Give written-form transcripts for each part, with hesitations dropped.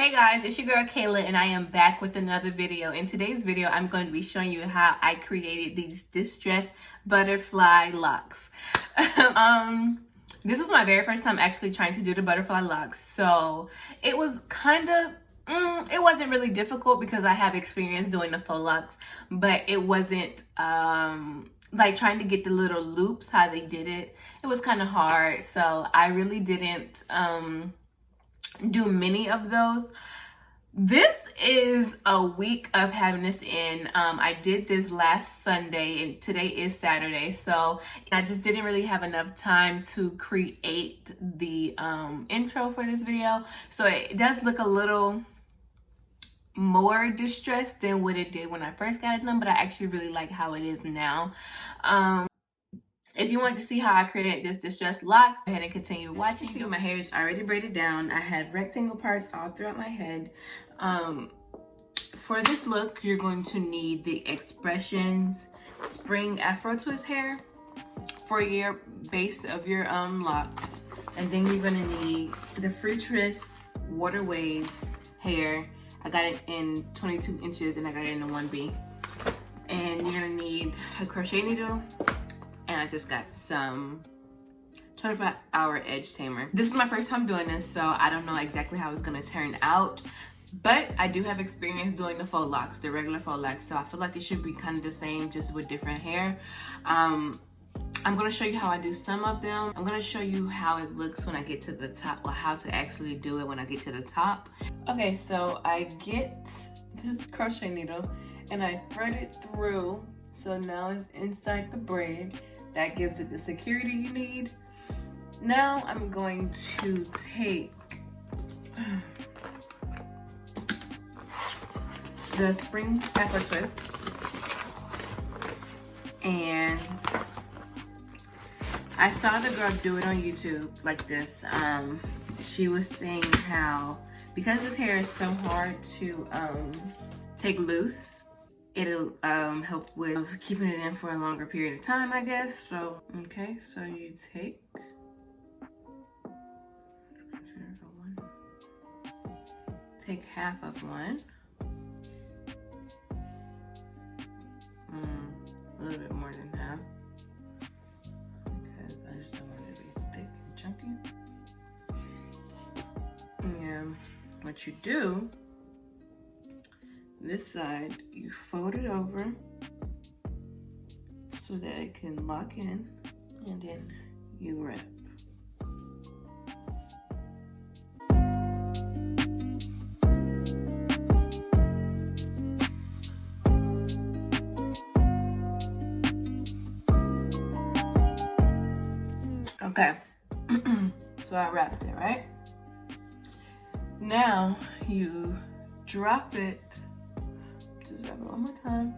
Hey guys, it's your girl Kayla and I am back with another video. In today's video, I'm going to be showing you how I created these distressed butterfly locks. This was my very first time actually trying to do the butterfly locks. So it was kind of, it wasn't really difficult because I have experience doing the faux locks, but it wasn't like trying to get the little loops, how they did it. It was kind of hard. So I really didn't do many of those. This is a week of having this in. I did this last Sunday and today is Saturday, so I just didn't really have enough time to create the intro for this video, so it does look a little more distressed than what it did when I first got it done, but I actually really like how it is now. If you want to see how I created this distressed locks, go ahead and continue watching. See, my hair is already braided down. I have rectangle parts all throughout my head. For this look, you're going to need the Expressions Spring Afro Twist hair for your base of your locks. And then you're gonna need the Free Tress Water Wave hair. I got it in 22 inches and I got it in a 1B. And you're gonna need a crochet needle. And I just got some 25-hour edge tamer. This is my first time doing this, so I don't know exactly how it's gonna turn out. But I do have experience doing the faux locks, the regular faux locks, so I feel like it should be kind of the same, just with different hair. I'm gonna show you how I do some of them. I'm gonna show you how it looks when I get to the top, or how to actually do it when I get to the top. Okay, so I get the crochet needle and I thread it through, so now it's inside the braid. That gives it the security you need. Now I'm going to take the Spring Afro Twist and I saw the girl do it on YouTube like this. She was saying how, because this hair is so hard to take loose, it'll help with keeping it in for a longer period of time, I guess. So, okay, so you take half of one. A little bit more than half, because I just don't want it to be thick and chunky. And what you do, this side, you fold it over so that it can lock in, and then you wrap. Okay, so I wrapped it, right? Now you drop it, just wrap it one more time,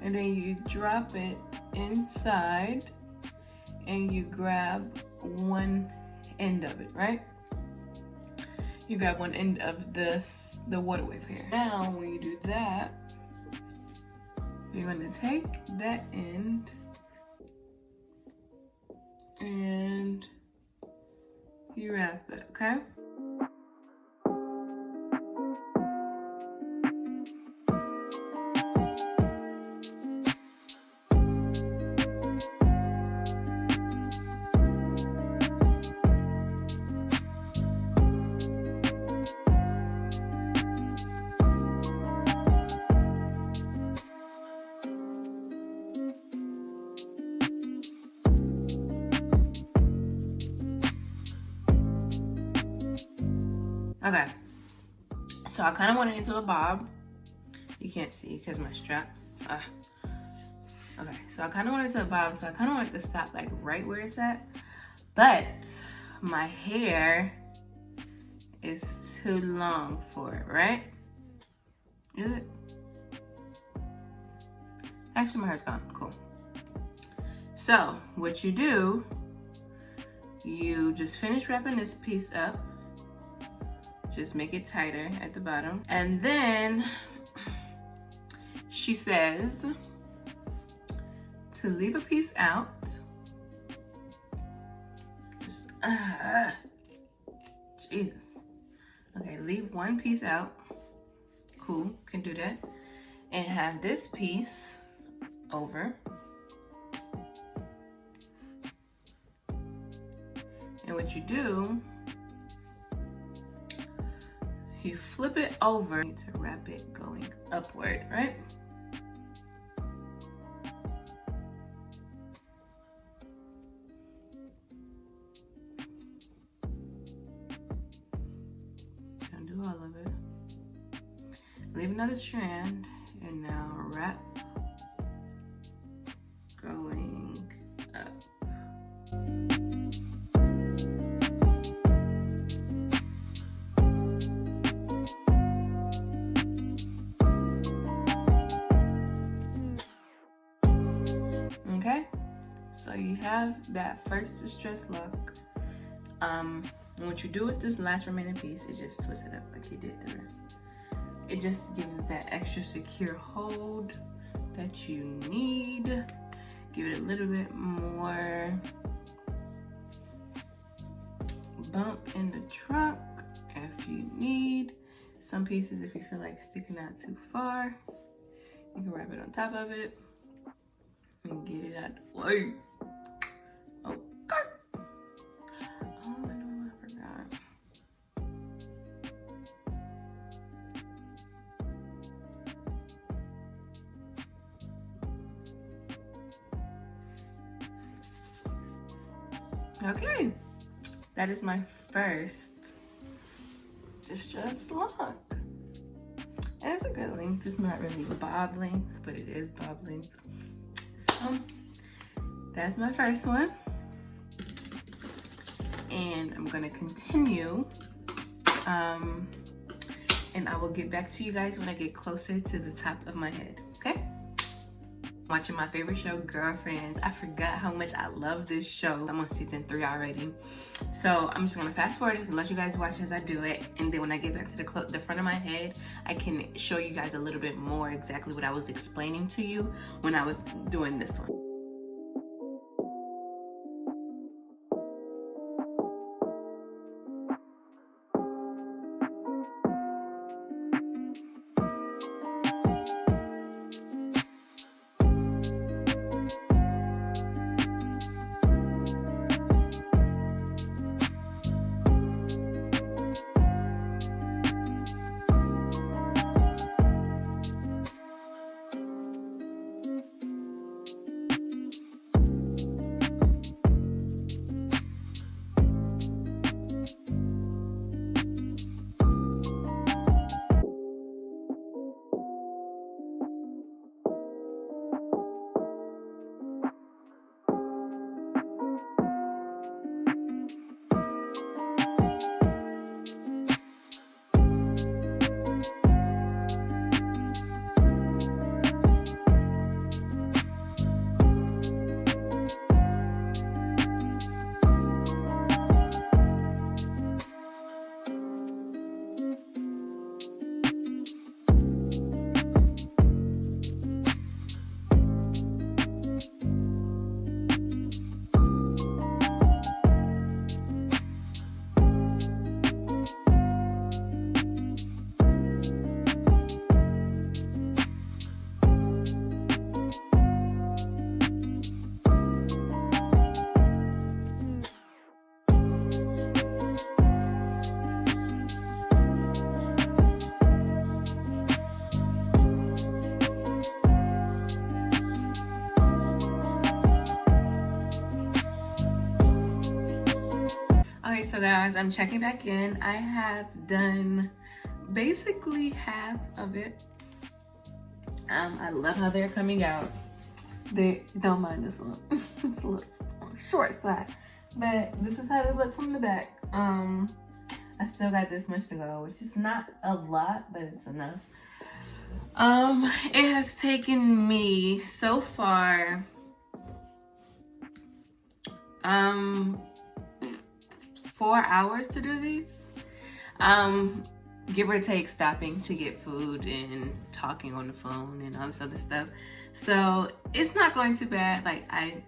and then you drop it inside and you grab one end of it, right? You grab one end of the water wave hair. Now when you do that, you're going to take that end and you wrap it, okay? Okay, so I kind of want it into a bob. You can't see because my strap. Okay, so I kind of want it into a bob, so I kind of want it to stop like right where it's at. But my hair is too long for it, right? Is it? Actually, my hair's gone. Cool. So what you do, you just finish wrapping this piece up. Just make it tighter at the bottom. And then she says to leave a piece out. Just, Jesus. Okay, leave one piece out. Cool, can do that. And have this piece over. And what you do, you flip it over to wrap it going upward, right? Don't do all of it. Leave another strand, and now wrap going up. Okay, so you have that first distress lock. And what you do with this last remaining piece is just twist it up like you did the rest. It just gives that extra secure hold that you need. Give it a little bit more bump in the trunk if you need. Some pieces, if you feel like sticking out too far, you can wrap it on top of it and get it out the way. Okay. Oh, I forgot. Okay, that is my first distress lock. And it's a good length. It's not really bob length, but it is bob length. So that's my first one. And I'm gonna continue. And I will get back to you guys when I get closer to the top of my head, okay? Watching my favorite show, Girlfriends. I forgot how much I love this show. I'm on season 3 already. So I'm just gonna fast forward it and let you guys watch as I do it. And then when I get back to the front of my head, I can show you guys a little bit more exactly what I was explaining to you when I was doing this one. Okay, so guys, I'm checking back in. I have done basically half of it. I love how they're coming out. They don't mind this one. It's a little on the short side, but this is how they look from the back. I still got this much to go, which is not a lot, but it's enough. It has taken me so far 4 hours to do these, give or take stopping to get food and talking on the phone and all this other stuff. So it's not going too bad. Like, I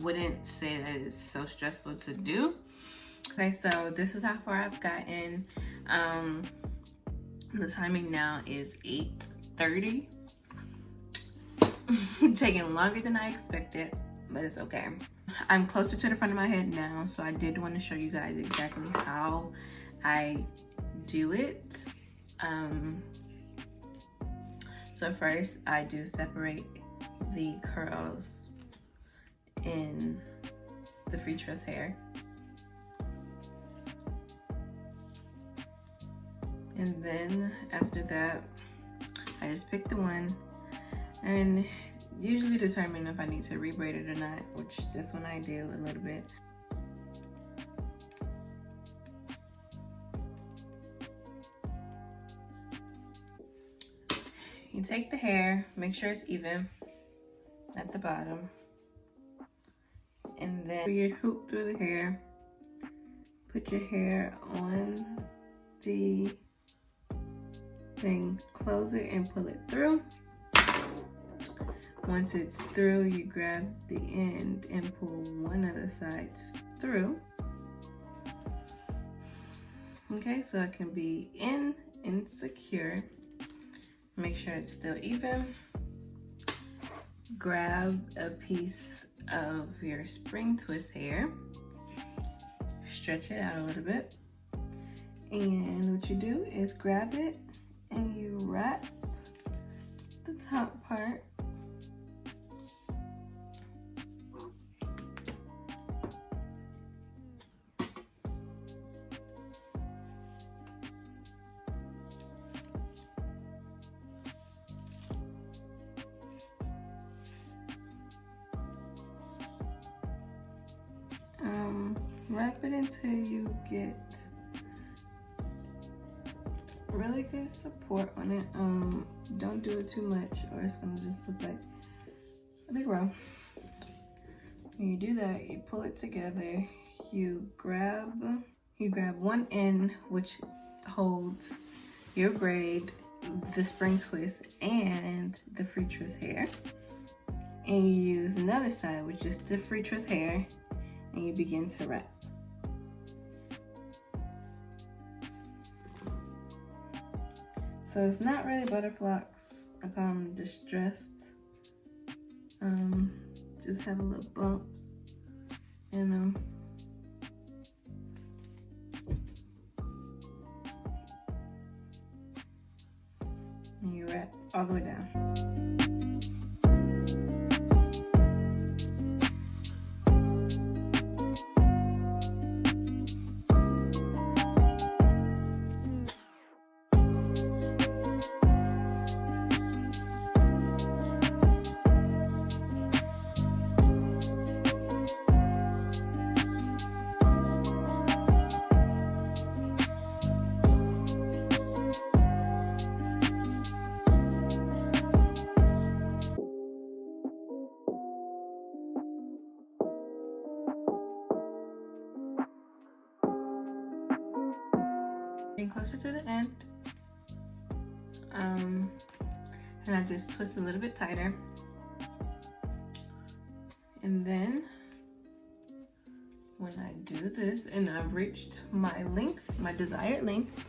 wouldn't say that it's so stressful to do. Okay, so this is how far I've gotten. The timing now is 8:30. Taking longer than I expected, but it's okay. I'm closer to the front of my head now, so I did want to show you guys exactly how I do it. So first I do separate the curls in the free tress hair. And then after that, I just pick the one and usually determine if I need to rebraid it or not, which this one I do a little bit. You take the hair, make sure it's even at the bottom, and then you hoop through the hair. Put your hair on the thing, close it and pull it through. Once it's through, you grab the end and pull one of the sides through. Okay, so it can be in and secure. Make sure it's still even. Grab a piece of your spring twist hair, stretch it out a little bit, and what you do is grab it and you wrap the top part wrap it until you get really good support on it. Don't do it too much or it's gonna just look like a big row. When you do that, you pull it together, you grab one end which holds your braid, the spring twist, and the free tress hair, and you use another side which is the free tress hair, and you begin to wrap. So it's not really butterflocks. I call them distressed. Just have a little bumps in them. And you wrap all the way down. Closer to the end, and I just twist a little bit tighter, and then when I do this and I've reached my length, my desired length,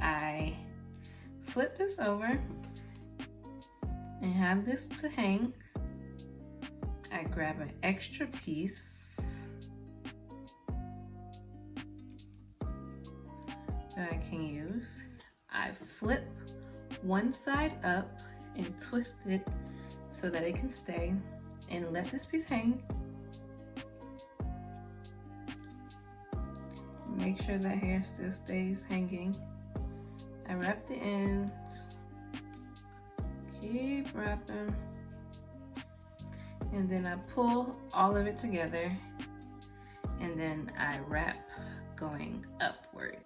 I flip this over and have this to hang. I grab an extra piece that I can use. I flip one side up and twist it so that it can stay, and let this piece hang. Make sure that hair still stays hanging. I wrap the ends, keep wrapping, and then I pull all of it together, and then I wrap going upward.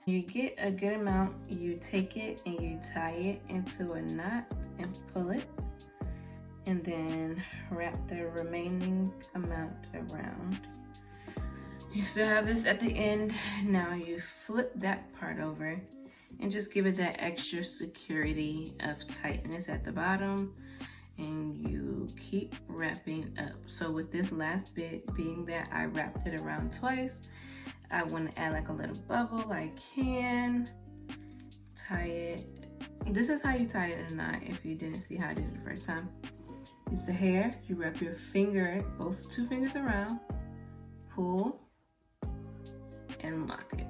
You get a good amount, you take it and you tie it into a knot and pull it, and then wrap the remaining amount around. You still have this at the end. Now you flip that part over and just give it that extra security of tightness at the bottom, and you keep wrapping up. So with this last bit, being that I wrapped it around twice, I want to add like a little bubble. I can tie it. This is how you tie it in a knot if you didn't see how I did it the first time. It's the hair. You wrap your finger, both two fingers around, pull, and lock it.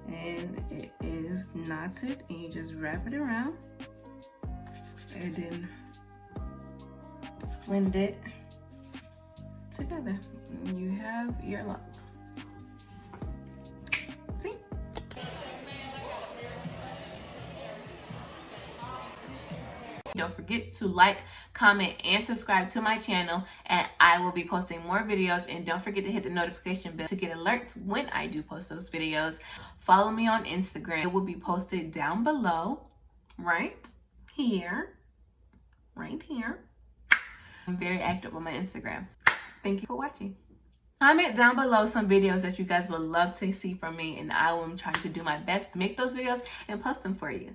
And it is knotted, and you just wrap it around and then blend it together. And you have your lock. See? Don't forget to like, comment, and subscribe to my channel, and I will be posting more videos. And don't forget to hit the notification bell to get alerts when I do post those videos. Follow me on Instagram. It will be posted down below, right here. I'm very active on my Instagram. Thank you for watching. Comment down below some videos that you guys would love to see from me, and I will try to do my best to make those videos and post them for you.